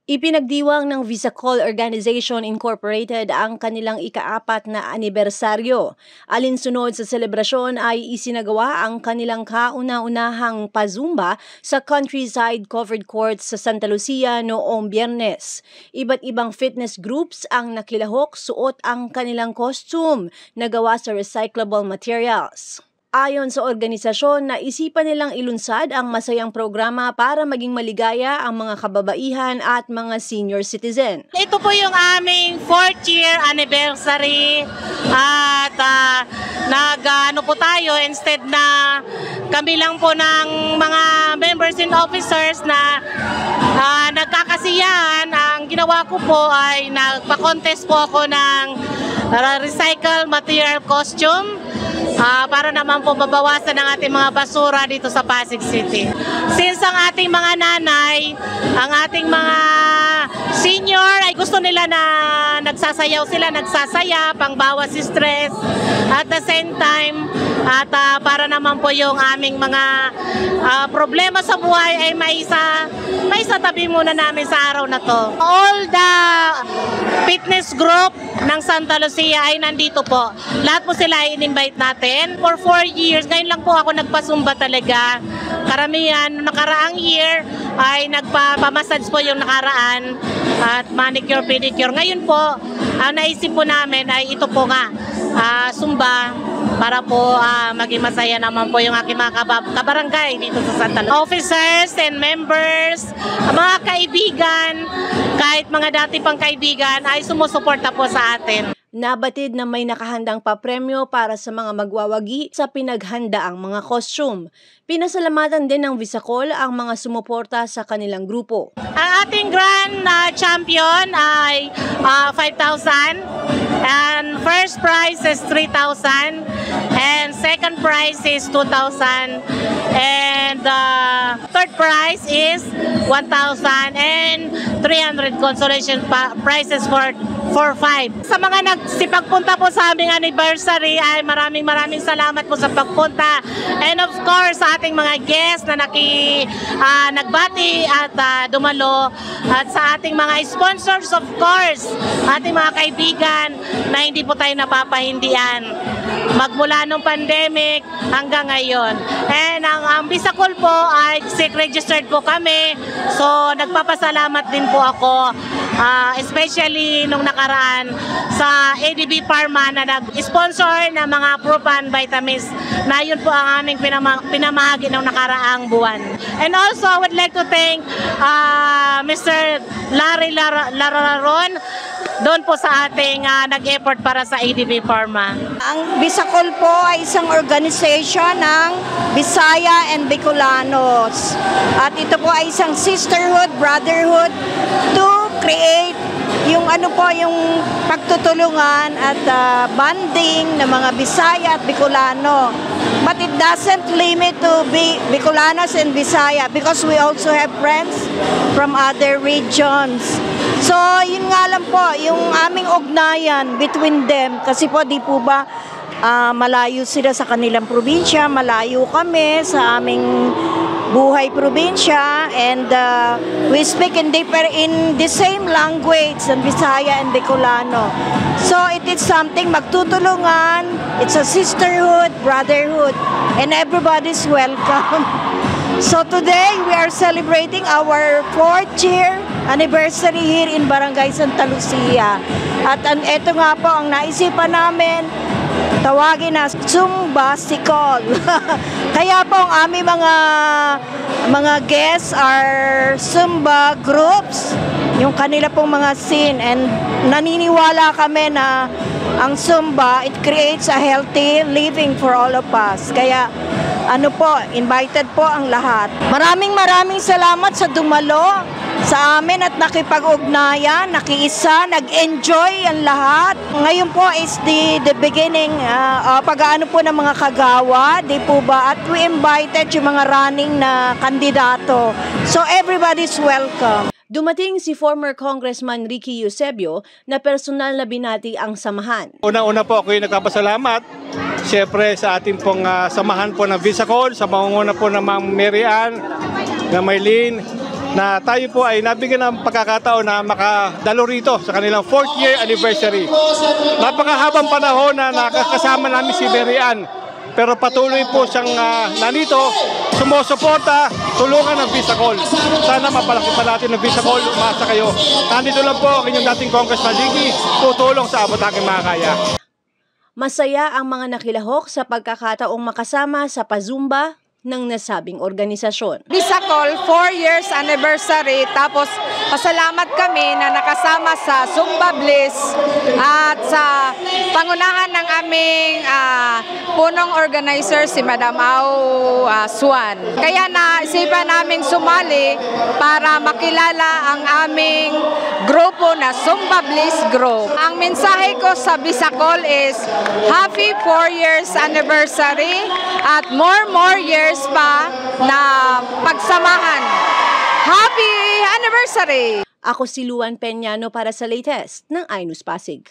Ipinagdiwang ng Visacol Organization Incorporated ang kanilang ika-4 na anibersaryo. Alinsunod sa selebrasyon ay isinagawa ang kanilang kauna-unahang pazumba sa Countryside Covered Courts sa Santa Lucia noong Biyernes. Iba't ibang fitness groups ang nakilahok suot ang kanilang costume na gawa sa recyclable materials. Ayon sa organisasyon, naisipan nilang ilunsad ang masayang programa para maging maligaya ang mga kababaihan at mga senior citizen. Ito po yung aming 4th year anniversary at nag-ano po tayo, instead na kami lang po ng mga members and officers na nagkakasiyahan, ang ginawa ko po ay nagpa-contest po ako ng recycle material costume para naman po mabawasan ang ating mga basura dito sa Pasig City. Since ang ating mga nanay, ang ating mga senior ay gusto nila na nagsasayaw sila, nagsasaya, pangbawas stress. At the same time, at para naman po yung aming mga problema sa buhay ay maisatabi muna namin sa araw na to. All the fitness group ng Santa Lucia ay nandito po. Lahat po sila ay in-invite natin. For 4 years, ngayon lang po ako nagpasumba talaga. Karamihan, nakaraang year ay nagpapamassage po yung nakaraan at manicure, pedicure. Ngayon po, ang naisip po namin ay ito po nga, Zumba, para po maging masaya naman po yung aking mga kabarangay dito sa Santa Lucia. Officers and members, mga kaibigan, kahit mga dati pang kaibigan ay sumusuporta po sa atin. Nabatid na may nakahandang papremyo para sa mga magwawagi sa pinaghandaang mga costume. Pinasalamatan din ng Visacol ang mga sumuporta sa kanilang grupo. Ang ating grand champion ay 5,000 and first prize is 3,000 and second prize is 2,000 and third prize is 1,000 and 300 consolation prizes for 5. Sa mga nagsipagpunta po sa aming anniversary ay maraming salamat po sa pagpunta. And of course sa ating mga guests na nagbati at dumalo, at sa ating mga sponsors, of course, ating mga kaibigan na hindi po tayo napapahindian magmula nung pandemic hanggang ngayon. And ang Visacol po ay registered po kami, so nagpapasalamat din po ako, especially nung nakaraan sa ADB Pharma na nag-sponsor ng mga Propan vitamins na yun po ang aming pinamahagi ng nakaraang buwan. And also I would like to thank Mr. Larry Lararon doon po sa ating nag-effort para sa ADB Pharma. Ang Visacol po ay isang organization ng Bisaya and Bicolanos. At ito po ay isang sisterhood, brotherhood to create yung yung pagtutulungan at bonding ng mga Bisaya at Bicolano. But it doesn't limit to Bicolanos and Bisaya because we also have friends from other regions. So, yun nga lang po, yung aming ugnayan between them, kasi po di po ba malayo sila sa kanilang probinsya, malayo kami sa aming buhay probinsya, and we speak in the same language ng Bisaya and Bicolano. So, it is something magtutulungan, it's a sisterhood, brotherhood, and everybody's welcome. So today, we are celebrating our 4th year anniversary here in Barangay Santa Lucia. At ito nga po ang naisipan namin, tawagin na Zumbasikol. Kaya po ang aming mga guests are Zumba groups, yung kanila pong mga scene, and naniniwala kami na ang Zumba, it creates a healthy living for all of us. Kaya invited po ang lahat. Maraming salamat sa dumalo sa amin at nakipag-ugnayan, nakiisa, nag-enjoy ang lahat. Ngayon po is the beginning, pag-aano po ng mga kagawa, di po ba? At we invited yung mga running na kandidato. So everybody's welcome. Dumating si former Congressman Ricky Eusebio na personal na binati ang samahan. Una-una po ako'y nagpapasalamat siyempre sa ating pong samahan po ng Visacol, sa pangunguna po ng Ma'am Mary Ann, na Maylene, na tayo po ay nabigyan ng pagkakataon na makadalo rito sa kanilang 4th year anniversary. Napakahabang panahon na nakakasama namin si Mary Ann, pero patuloy po siyang nandito, sumusuporta, tulungan ng Visacol. Sana mapalaki pa natin ng Visacol, umasa kayo. Nandito lang po ang inyong dating Congressman Diggy, tutulong sa abot aking mga kaya. Masaya ang mga nakilahok sa pagkakataong makasama sa Pazumba ng nasabing organisasyon. Visacol 4 years anniversary, tapos pasalamat kami na nakasama sa Zumba Bliss at sa pangunahan ng aming punong organizer si Madam Au Swan. Kaya naisipan namin sumali para makilala ang aming grupo na Zumba Bliss Group. Ang mensahe ko sa Visacol is happy 4 years anniversary at more years pa na pagsamahan. Happy anniversary! Ako si Luan Peñano para sa latest ng iNews Pasig.